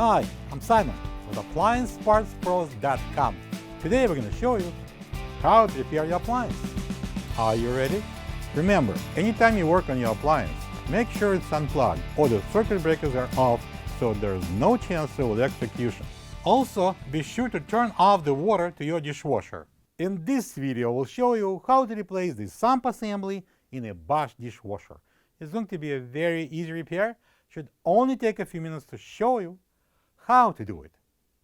Hi, I'm Simon with AppliancePartsPros.com. Today we're going to show you how to repair your appliance. Are you ready? Remember, anytime you work on your appliance, make sure it's unplugged or the circuit breakers are off so there's no chance of electrocution. Also, be sure to turn off the water to your dishwasher. In this video, we'll show you how to replace the sump assembly in a Bosch dishwasher. It's going to be a very easy repair. Should only take a few minutes to show you how to do it.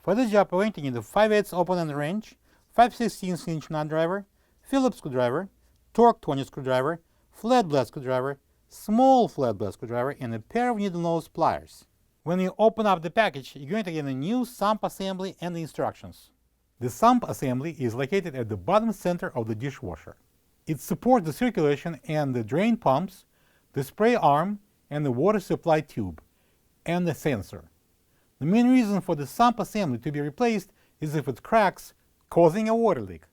For this job, we're going to need a 5/8 open-end wrench, 5/16 inch nut driver, Phillips screwdriver, Torx 20 screwdriver, flat blade screwdriver, small flat blade screwdriver, and a pair of needlenose pliers. When you open up the package, you're going to get a new sump assembly and the instructions. The sump assembly is located at the bottom center of the dishwasher. It supports the circulation and the drain pumps, the spray arm, and the water supply tube, and the sensor. The main reason for the sump assembly to be replaced is if it cracks, causing a water leak.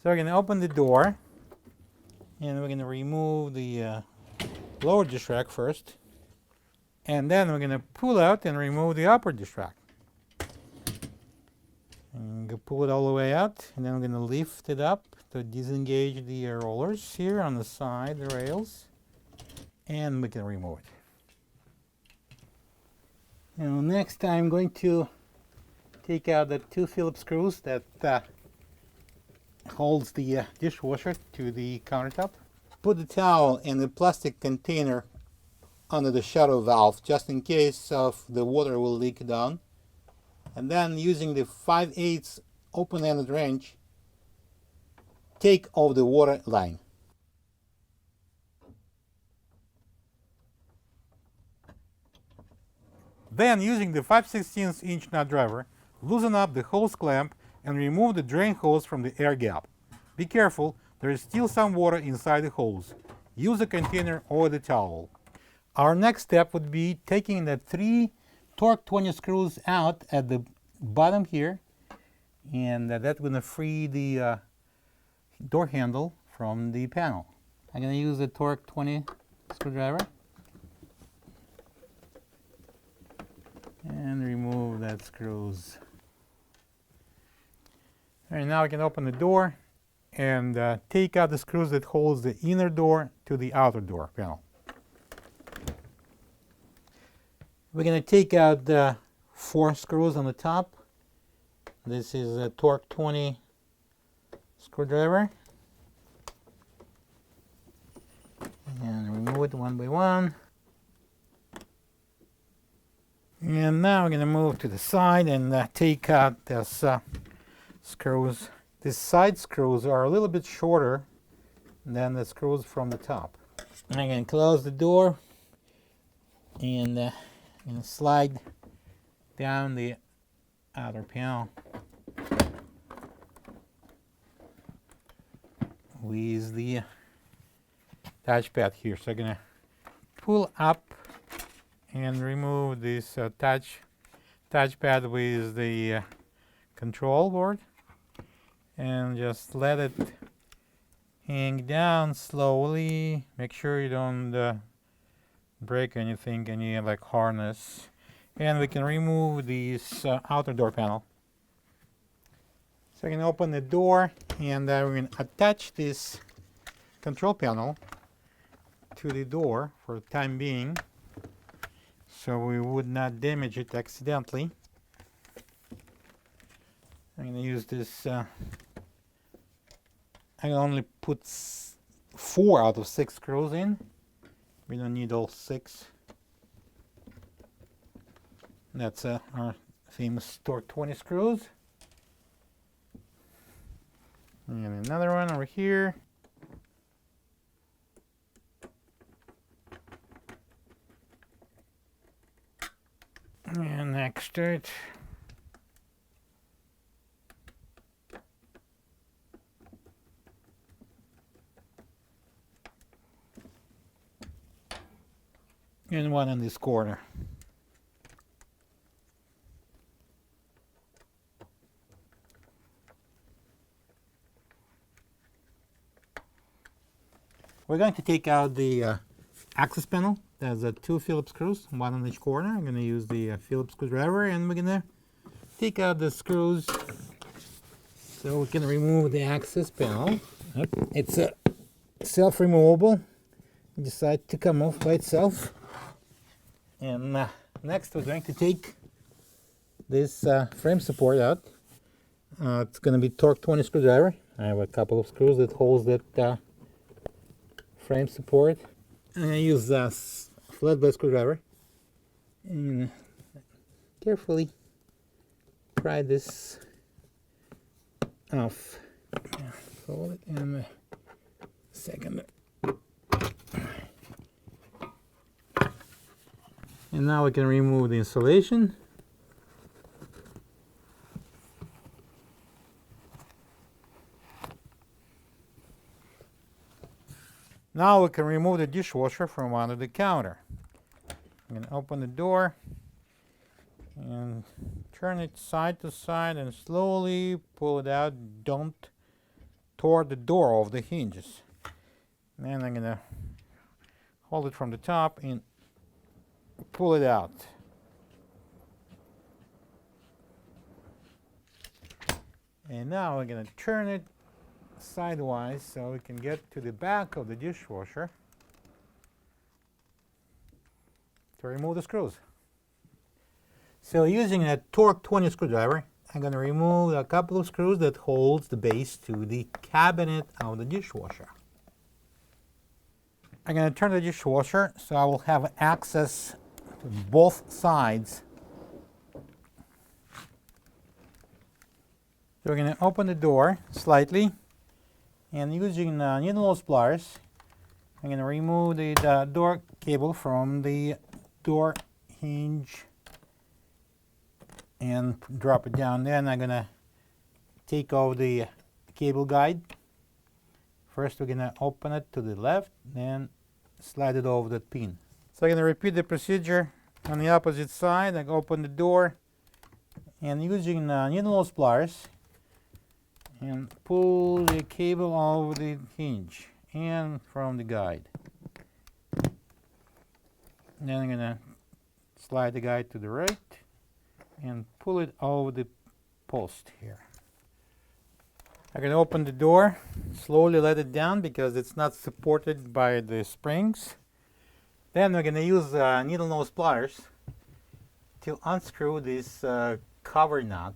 So we're going to open the door, and we're going to remove the lower dish rack first, and then we're going to pull out and remove the upper dish rack. And pull it all the way out, and then we're going to lift it up to disengage the rollers here on the side, the rails, and we can remove it. Now next I'm going to take out the two Phillips screws that holds the dishwasher to the countertop. Put the towel in the plastic container under the shutter valve just in case of the water will leak down. And then using the 5/8 open-ended wrench, take off the water line. Then, using the 5/16 inch nut driver, loosen up the hose clamp and remove the drain hose from the air gap. Be careful, there is still some water inside the hose. Use a container or the towel. Our next step would be taking the 3 Torx 20 screws out at the bottom here, and that's going to free the door handle from the panel. I'm going to use the Torx 20 screwdriver and remove that screws. All right, now we can open the door and take out the screws that holds the inner door to the outer door panel. We're going to take out the 4 screws on the top. This is a Torx 20 screwdriver. And remove it one by one. And now we're going to move to the side and take out these screws. These side screws are a little bit shorter than the screws from the top. I'm going to close the door and I'm going to slide down the outer panel with the touchpad here. So I'm going to pull up and remove this touchpad with the control board and just let it hang down slowly. Make sure you don't break anything, any like harness. And we can remove this outer door panel. So I can open the door and we're going to attach this control panel to the door for the time being, so we would not damage it accidentally. I'm going to use this, I can only put 4 out of 6 screws in. We don't need all 6. That's our famous Torx 20 screws. And another one over here. And next to it. And one in this corner. We're going to take out the access panel has two Phillips screws, one on each corner. I'm going to use the Phillips screwdriver, and we're going to take out the screws so we can remove the access panel. It's self-removable. Decide to come off by itself. And next we're going to take this frame support out. It's going to be Torx 20 screwdriver. I have a couple of screws that holds that frame support. I'm going to use a flathead screwdriver and carefully pry this off. Fold it in a second. And now we can remove the insulation. Now we can remove the dishwasher from under the counter. I'm going to open the door and turn it side to side and slowly pull it out. Don't tear the door off the hinges. Then I'm going to hold it from the top and pull it out. And now we're going to turn it sidewise so we can get to the back of the dishwasher to remove the screws. So using a Torx 20 screwdriver, I'm going to remove a couple of screws that holds the base to the cabinet of the dishwasher. I'm going to turn the dishwasher so I will have access to both sides. So we're going to open the door slightly, and using needlenose pliers, I'm going to remove the door cable from the door hinge and drop it down. Then I'm going to take off the cable guide. First we're going to open it to the left, then slide it over that pin. So I'm going to repeat the procedure on the opposite side. I open the door and using needlenose pliers and pull the cable over the hinge and from the guide. Then I'm going to slide the guide to the right and pull it over the post here. I'm going to open the door, slowly let it down because it's not supported by the springs. Then we're going to use needlenose pliers to unscrew this cover nut.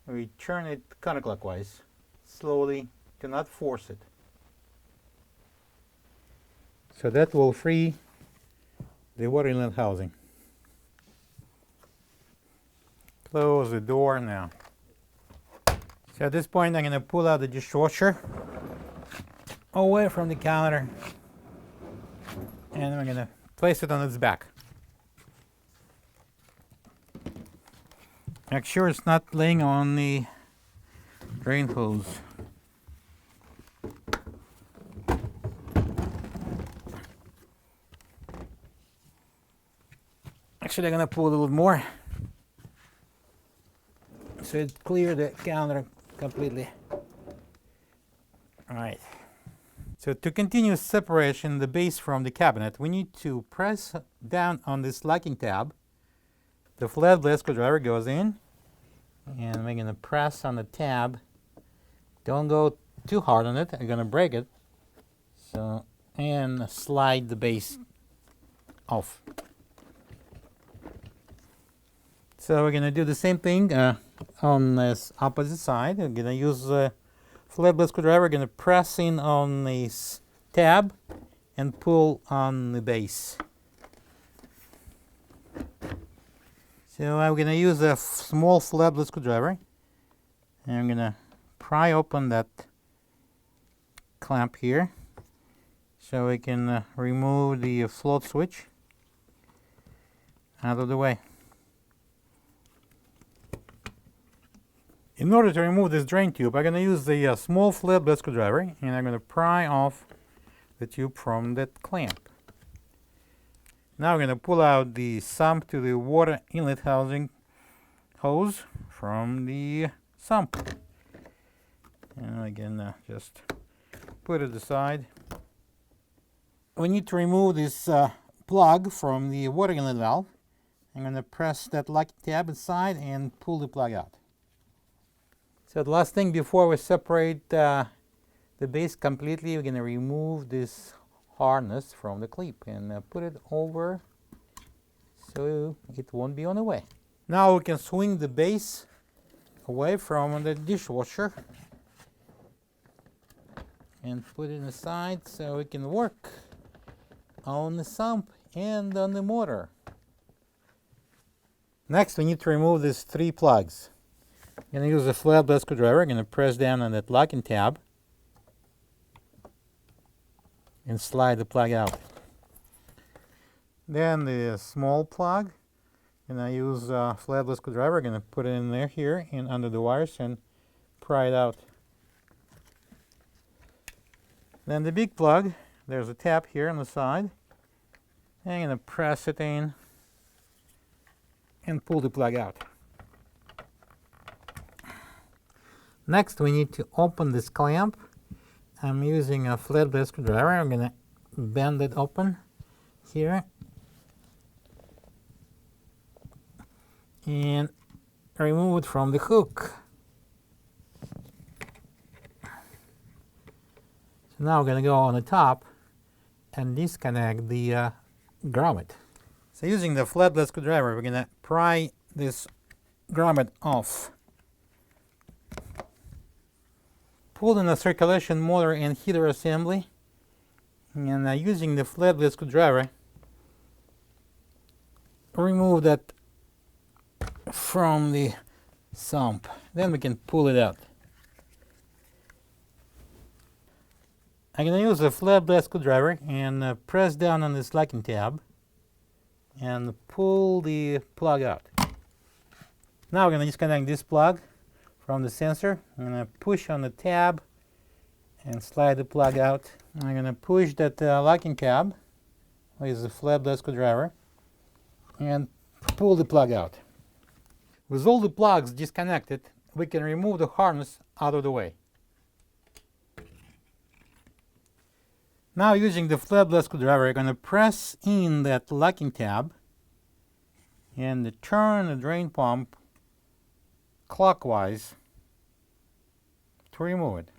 We turn it counterclockwise, slowly, do not force it. So that will free the water inlet housing. Close the door now. So at this point I'm going to pull out the dishwasher away from the counter and I'm going to place it on its back. Make sure it's not laying on the drain hose. Actually, I'm going to pull a little more so it clears the counter completely. Alright. So to continue separation the base from the cabinet, we need to press down on this locking tab. The flathead screwdriver goes in, and we're going to press on the tab. Don't go too hard on it, I'm going to break it. So, and slide the base off. So we're going to do the same thing on this opposite side. We're going to use a flathead screwdriver. We're going to press in on this tab and pull on the base. So I'm going to use a small flathead screwdriver and I'm going to pry open that clamp here so we can remove the float switch out of the way. In order to remove this drain tube, I'm going to use the small flathead screwdriver and I'm going to pry off the tube from that clamp. Now we're going to pull out the sump to the water inlet housing hose from the sump. And again, just put it aside. we need to remove this plug from the water inlet valve. I'm going to press that locking tab inside and pull the plug out. So the last thing before we separate the base completely, we're going to remove this harness from the clip and put it over so it won't be on the way. Now we can swing the base away from the dishwasher and put it aside so we can work on the sump and on the motor. Next, we need to remove these 3 plugs. I'm going to use a flat blade screwdriver. I'm going to press down on that locking tab and slide the plug out. Then the small plug, and I use a flat blade screwdriver. I'm going to put it in there here and under the wires and pry it out. Then the big plug, there's a tab here on the side. I'm going to press it in and pull the plug out. Next, we need to open this clamp. I'm using a flat blade screwdriver. I'm going to bend it open here and remove it from the hook. So now we're going to go on the top and disconnect the grommet. So using the flat blade screwdriver, we're going to pry this grommet off. Pull in the circulation motor and heater assembly, and using the flat blade screwdriver, remove that from the sump. Then we can pull it out. I'm going to use a flat blade screwdriver and press down on this locking tab and pull the plug out. Now we're going to disconnect this plug from the sensor. I'm going to push on the tab and slide the plug out. I'm going to push that locking tab with the flat blade screwdriver and pull the plug out. With all the plugs disconnected, we can remove the harness out of the way. Now, using the flat blade screwdriver, I'm going to press in that locking tab and turn the drain pump clockwise to remove it.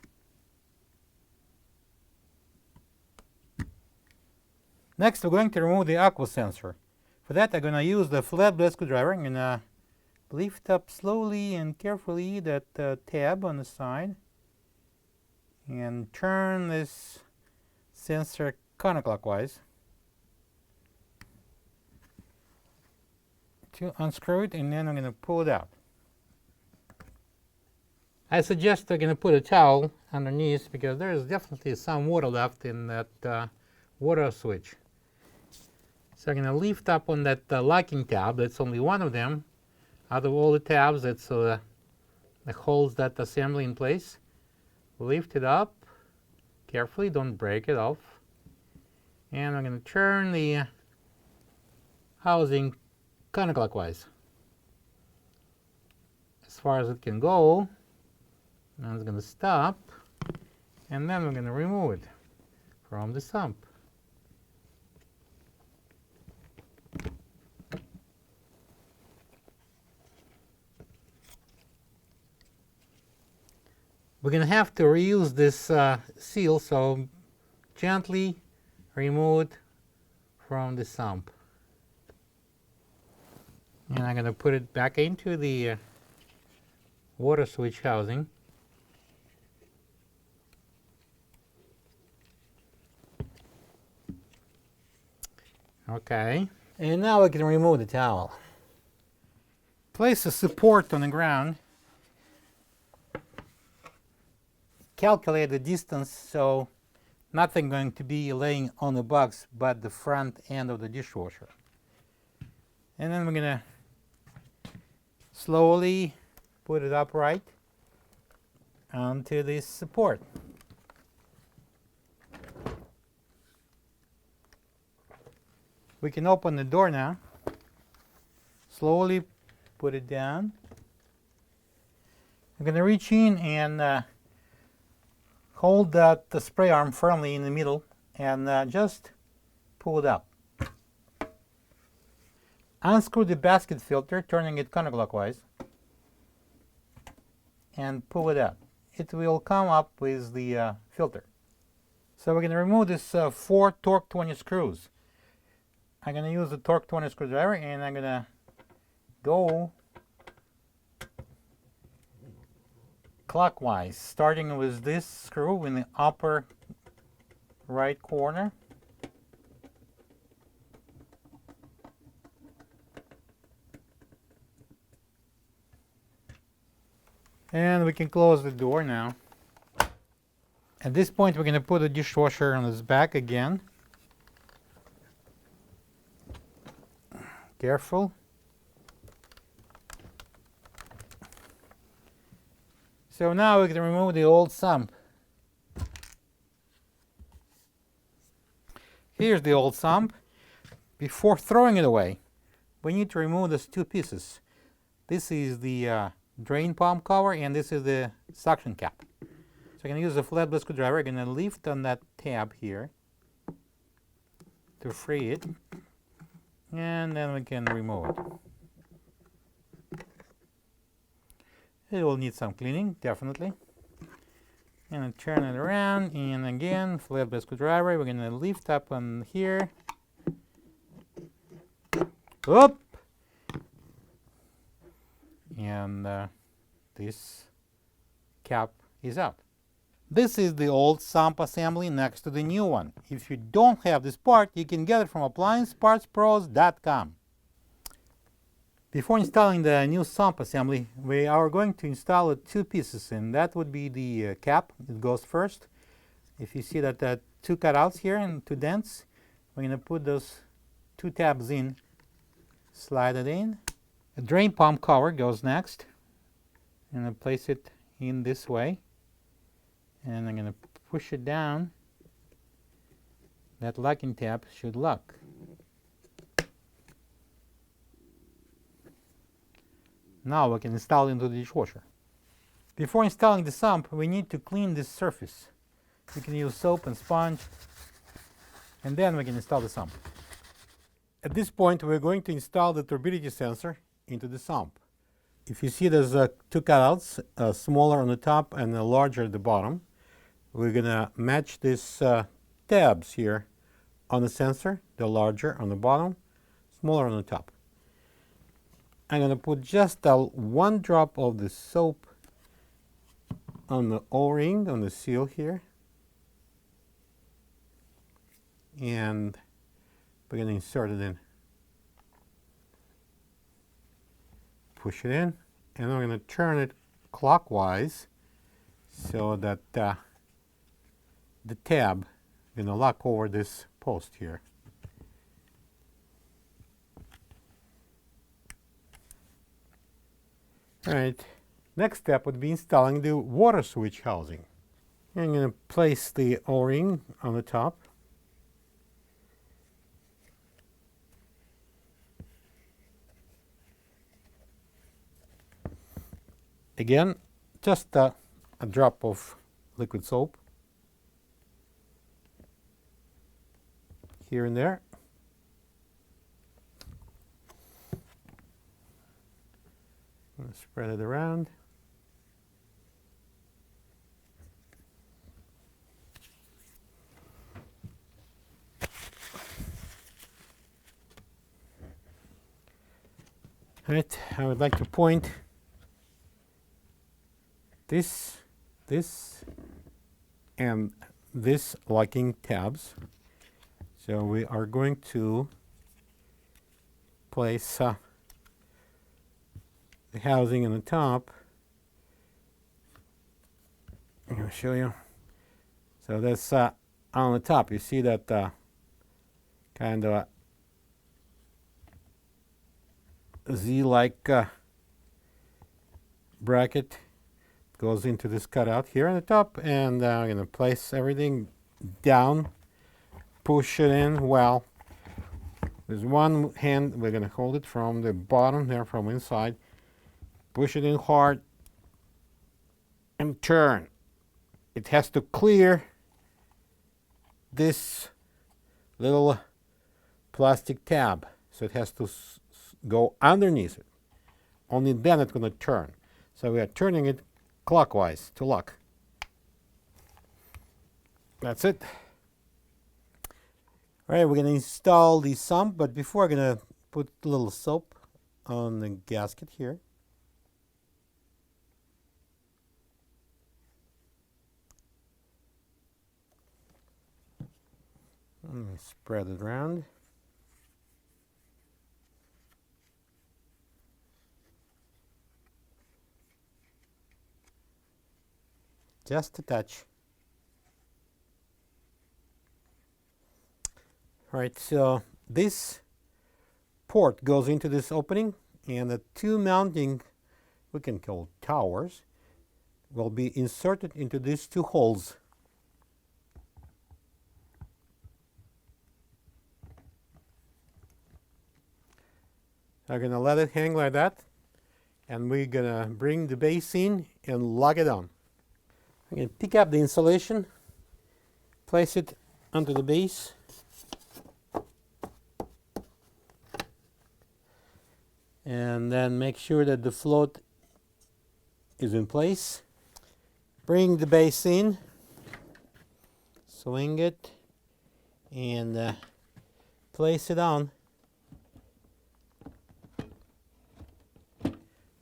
Next, we're going to remove the aqua sensor. For that, I'm going to use the flat blade screwdriver. I'm going to lift up slowly and carefully that tab on the side and turn this sensor counterclockwise to unscrew it, and then I'm going to pull it out. I suggest I'm going to put a towel underneath because there is definitely some water left in that water switch. So I'm going to lift up on that locking tab. That's only one of them. Out of all the tabs, that's that holds that assembly in place. Lift it up carefully, don't break it off. And I'm going to turn the housing counterclockwise as far as it can go. Now it's going to stop, and then we're going to remove it from the sump. We're going to have to reuse this seal, so gently remove it from the sump. And I'm going to put it back into the water switch housing. Okay, and now we can remove the towel. Place a support on the ground. Calculate the distance so nothing going to be laying on the box but the front end of the dishwasher. And then we're going to slowly put it upright onto this support. We can open the door now. Slowly put it down. I'm going to reach in and hold that spray arm firmly in the middle and just pull it up. Unscrew the basket filter, turning it counterclockwise, and pull it out. It will come up with the filter. So we're going to remove this 4 Torx 20 screws. I'm going to use the Torx 20 screwdriver, and I'm going to go clockwise, starting with this screw in the upper right corner. And we can close the door now. At this point, we're going to put the dishwasher on its back again. Careful. So now we can remove the old sump. Here's the old sump. Before throwing it away, we need to remove these 2 pieces. This is the drain pump cover, and this is the suction cap. So I'm going to use a flat screwdriver. I'm going to lift on that tab here to free it, and then we can remove it. It will need some cleaning, definitely. And turn it around, and again, flat screwdriver. We're going to lift up on here. Up! And this cap is out. This is the old sump assembly next to the new one. If you don't have this part, you can get it from appliancepartspros.com. Before installing the new sump assembly, we are going to install 2 pieces, and that would be the cap. It goes first. If you see that 2 cutouts here and 2 dents, we're going to put those 2 tabs in, slide it in. A drain pump cover goes next, and I place it in this way, and I'm going to push it down. That locking tab should lock. Now we can install it into the dishwasher. Before installing the sump, we need to clean this surface. You can use soap and sponge, and then we can install the sump. At this point, we're going to install the turbidity sensor into the sump. If you see there's 2 cutouts, smaller on the top and larger at the bottom, we're going to match these tabs here on the sensor, the larger on the bottom, smaller on the top. I'm going to put just 1 drop of the soap on the O-ring, on the seal here, and we're going to insert it in. Push it in, and I'm going to turn it clockwise so that the tab is going to lock over this post here. All right, next step would be installing the water switch housing. I'm going to place the O-ring on the top. Again, just a drop of liquid soap here and there. I'm going to spread it around. All right, I would like to point this, and this locking tabs. So we are going to place the housing on the top. I'm going to show you. So that's on the top. You see that kind of Z-like bracket goes into this cutout here on the top, and I'm going to place everything down, push it in well. With one hand, we're going to hold it from the bottom there, from inside, push it in hard, and turn. It has to clear this little plastic tab, so it has to go underneath it. Only then it's going to turn. So we are turning it clockwise to lock. That's it. All right, we're going to install the sump, but before I'm going to put a little soap on the gasket here. Spread it around. Just a touch. All right, so this port goes into this opening, and the two mounting, we can call towers, will be inserted into these two holes. I'm going to let it hang like that, and we're going to bring the base in and lock it on. I'm going to pick up the insulation, place it onto the base, and then make sure that the float is in place. Bring the base in, swing it, and place it on.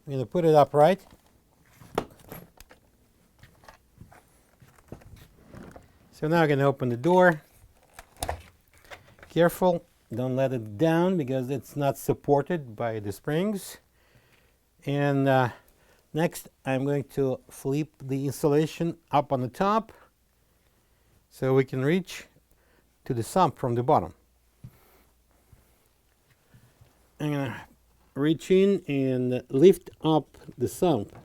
I'm going to put it upright. So now I'm going to open the door. Careful, don't let it down because it's not supported by the springs. And next I'm going to flip the insulation up on the top so we can reach to the sump from the bottom. I'm going to reach in and lift up the sump.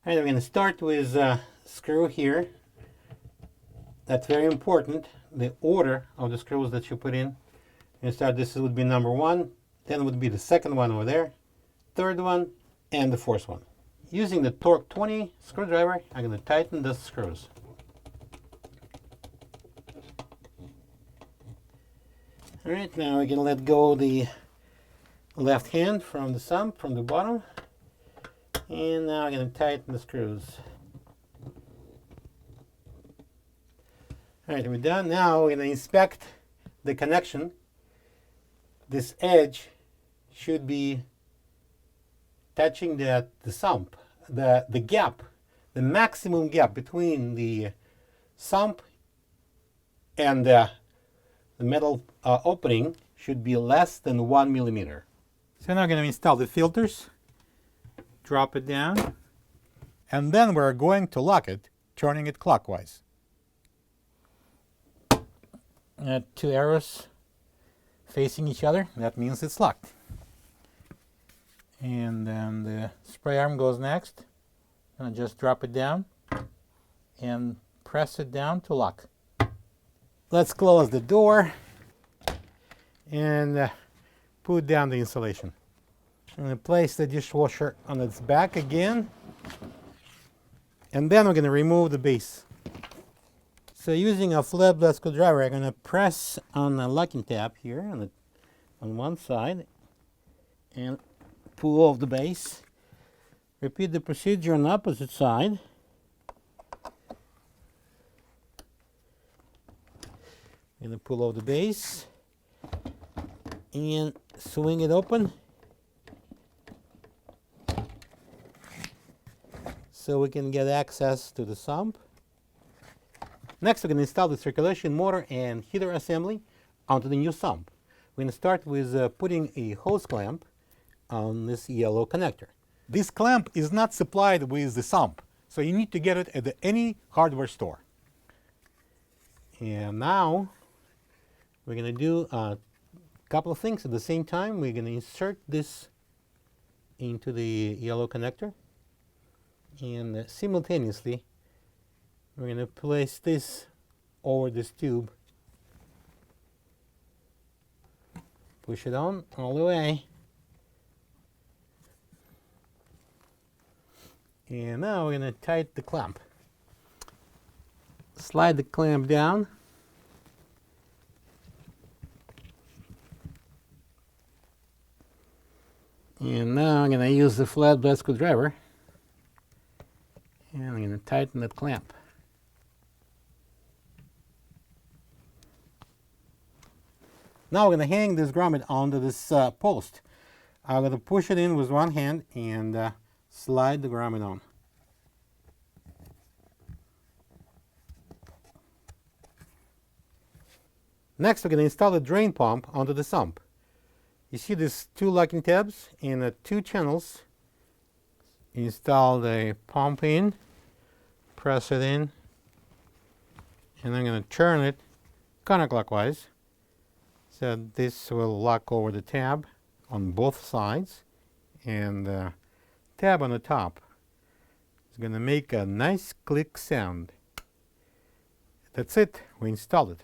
Alright, we're going to start with a screw here. That's very important, the order of the screws that you put in. And start, this would be number 1, then would be the second one over there, third one, and the fourth one. Using the Torx 20 screwdriver, I'm going to tighten the screws. Alright, now we can let go the left hand from the sump, from the bottom. And now I'm going to tighten the screws. Alright, we're done. Now we're going to inspect the connection. This edge should be touching the sump. The gap, the maximum gap between the sump and the metal opening should be less than 1 millimeter. So now I'm going to install the filters. Drop it down. And then we're going to lock it, turning it clockwise. Two arrows facing each other, that means it's locked. And then the spray arm goes next. And just drop it down and press it down to lock. Let's close the door and put down the insulation. I'm going to place the dishwasher on its back again, and then we're going to remove the base. So using a flat blade screwdriver, I'm going to press on the locking tab here on one side and pull off the base. Repeat the procedure on the opposite side. I'm going to pull off the base and swing it open so we can get access to the sump. Next, we're going to install the circulation motor and heater assembly onto the new sump. We're going to start with putting a hose clamp on this yellow connector. This clamp is not supplied with the sump, so you need to get it at any hardware store. And now we're going to do a couple of things at the same time. We're going to insert this into the yellow connector, and simultaneously we're going to place this over this tube. Push it on all the way. And now we're going to tighten the clamp. Slide the clamp down. And now I'm going to use the flat blade screwdriver, and I'm going to tighten that clamp. Now we're going to hang this grommet onto this post. I'm going to push it in with one hand and slide the grommet on. Next, we're going to install the drain pump onto the sump. You see these two locking tabs and two channels. Install the pump in, press it in, and I'm going to turn it counterclockwise so this will lock over the tab on both sides, and the tab on the top is going to make a nice click sound. That's it, we installed it.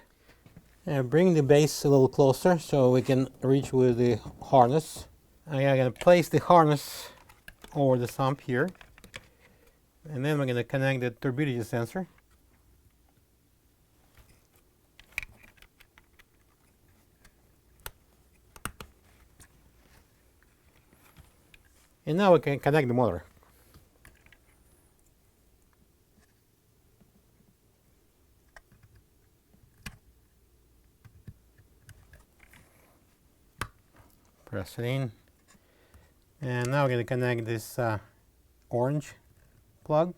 Bring the base a little closer so we can reach with the harness. I'm going to place the harness over the sump here, and then we're going to connect the turbidity sensor. And now we can connect the motor. Press it in. And now we're going to connect this orange plug,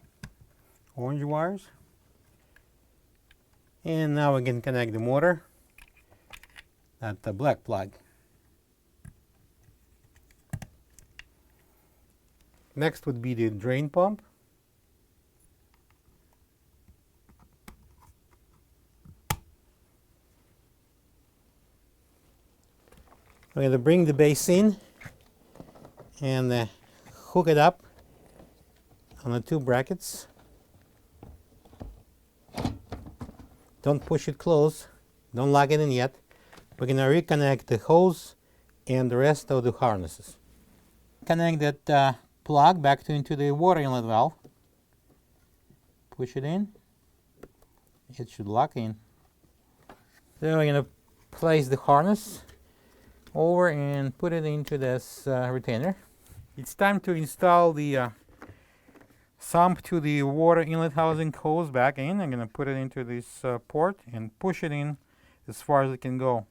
orange wires. And now we can connect the motor, that's the black plug. Next would be the drain pump. We're going to bring the base in and hook it up on the two brackets. Don't push it close, don't lock it in yet. We're going to reconnect the hose and the rest of the harnesses. Connect that plug back into the water inlet valve. Push it in. It should lock in. Then we're going to place the harness over and put it into this retainer. It's time to install the sump to the water inlet housing hose back in. I'm going to put it into this port and push it in as far as it can go.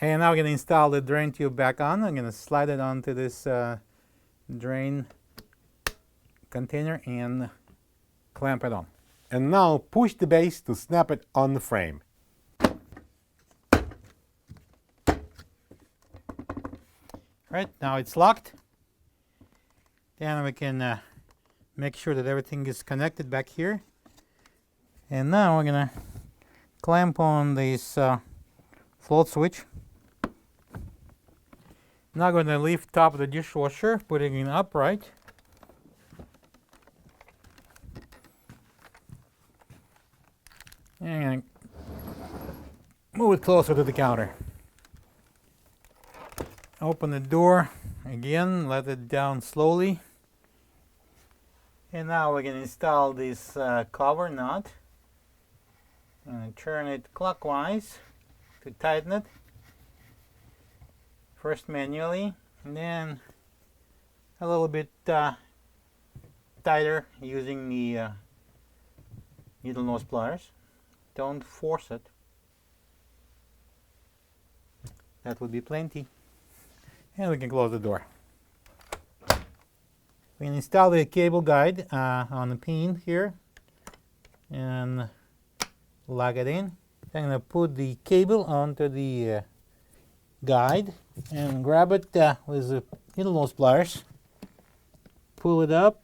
And now I'm going to install the drain tube back on. I'm going to slide it onto this drain container and clamp it on. And now push the base to snap it on the frame. Right, now it's locked. Then we can make sure that everything is connected back here. And now we're going to clamp on this float switch. Now going to lift top of the dishwasher, putting it upright. And move it closer to the counter. Open the door again, let it down slowly. And now we're going to install this cover nut. And turn it clockwise to tighten it. First manually, and then a little bit tighter using the needle nose pliers. Don't force it. That would be plenty. And we can close the door. We can install the cable guide on the pin here and lock it in. I'm going to put the cable onto the guide and grab it with the needle nose pliers. Pull it up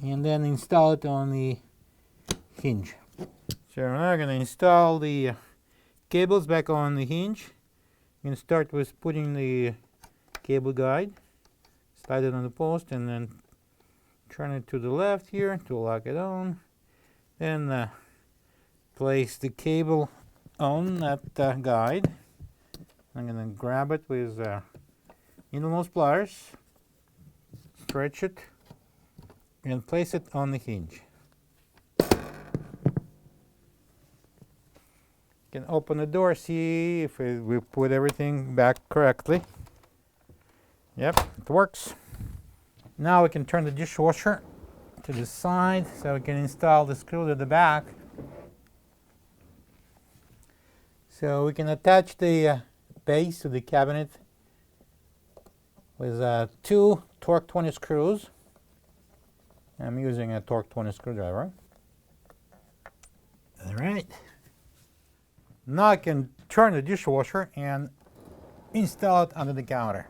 and then install it on the hinge. So now I'm going to install the cables back on the hinge. I'm going to start with putting the cable guide, slide it on the post, and then turn it to the left here to lock it on. Then place the cable on that guide. I'm going to grab it with needle nose pliers, stretch it, and place it on the hinge. You can open the door, see if we put everything back correctly. Yep, it works. Now we can turn the dishwasher to the side so we can install the screws at the back. So we can attach the base to the cabinet with 2 Torx 20 screws. I'm using a Torx 20 screwdriver. All right. Now I can turn the dishwasher and install it under the counter.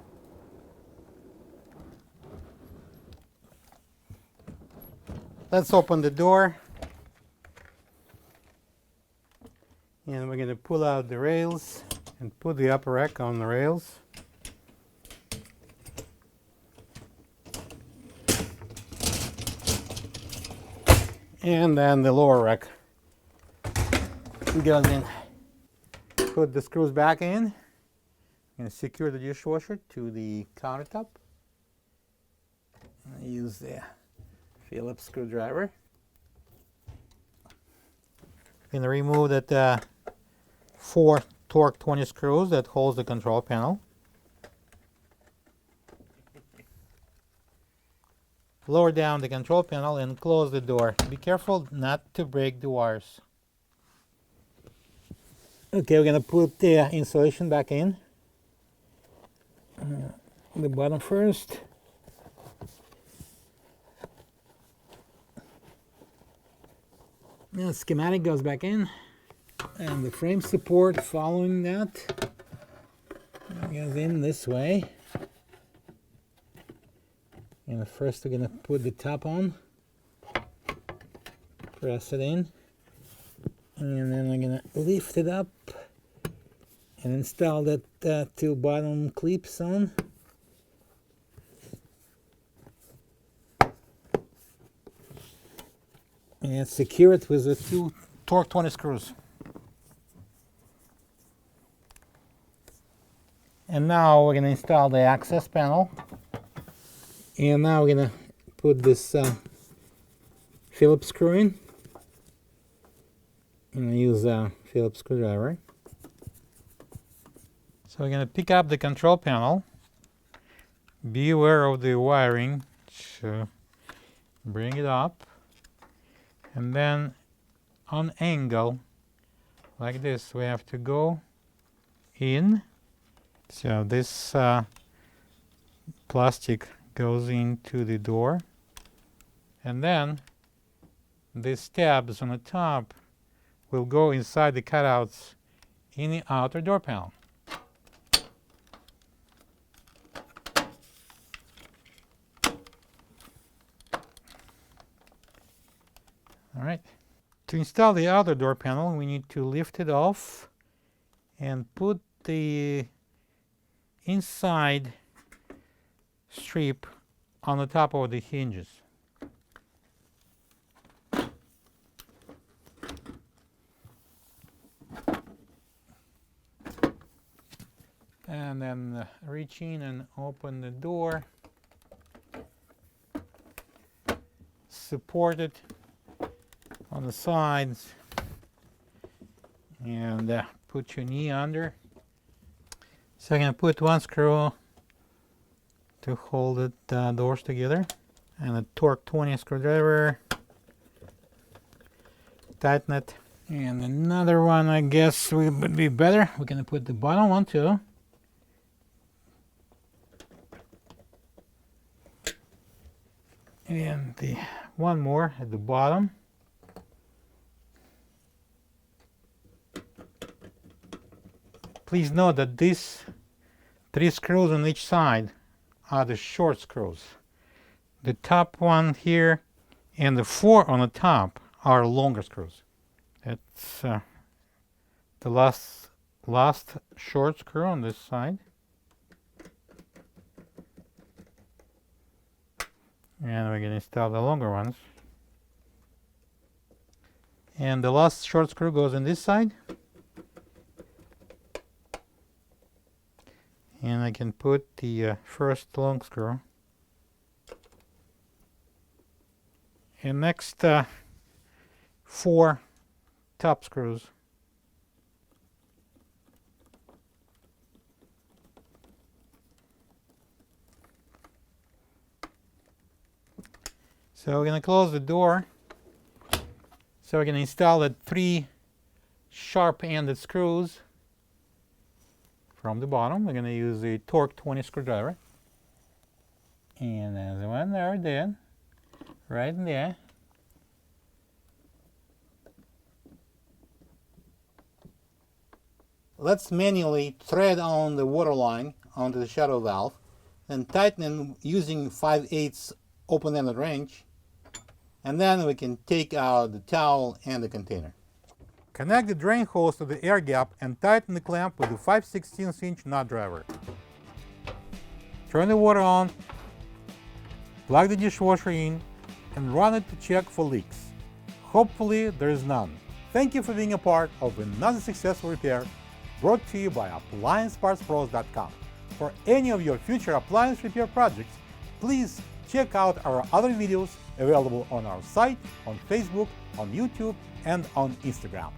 Let's open the door. And we're going to pull out the rails and put the upper rack on the rails. And then the lower rack goes in. Put the screws back in. I'm going to secure the dishwasher to the countertop. I use the Phillips screwdriver. I'm going to remove that 4 Torx 20 screws that holds the control panel. Lower down the control panel and close the door. Be careful not to break the wires. Okay, we're going to put the insulation back in. The bottom first. Now the schematic goes back in. And the frame support following that goes in this way. And first we're going to put the top on. Press it in. And then I'm going to lift it up and install that 2 bottom clips on. And secure it with the 2 Torx 20 screws. And now we're going to install the access panel. And now we're going to put this Phillips screw in. I'm going to use a Phillips screwdriver. So we're going to pick up the control panel. Be aware of the wiring. So bring it up. And then on angle, like this, we have to go in. So this plastic goes into the door. And then these tabs on the top will go inside the cutouts in the outer door panel. All right. To install the outer door panel, we need to lift it off and put the inside strip on the top of the hinges. And then reach in and open the door. Support it on the sides and put your knee under. So I'm going to put 1 screw to hold the doors together and a Torx 20 screwdriver. Tighten it. And another one, I guess, would be better. We're going to put the bottom one too. And the one more at the bottom. Please note that these 3 screws on each side are the short screws. The top one here and the 4 on the top are longer screws. That's the last short screw on this side. And we're going to install the longer ones. And the last short screw goes on this side. And I can put the first long screw And next, 4 top screws. So we're going to close the door. So we're going to install the 3 sharp-ended screws from the bottom. We're going to use the Torx 20 screwdriver. And there's one there, right there. Let's manually thread on the water line onto the shadow valve and tighten using 5/8 open-ended wrench. And then we can take out the towel and the container. Connect the drain hose to the air gap and tighten the clamp with the 5/16" nut driver. Turn the water on, plug the dishwasher in, and run it to check for leaks. Hopefully there is none. Thank you for being a part of another successful repair brought to you by AppliancePartsPros.com. For any of your future appliance repair projects, please check out our other videos available on our site, on Facebook, on YouTube, and on Instagram.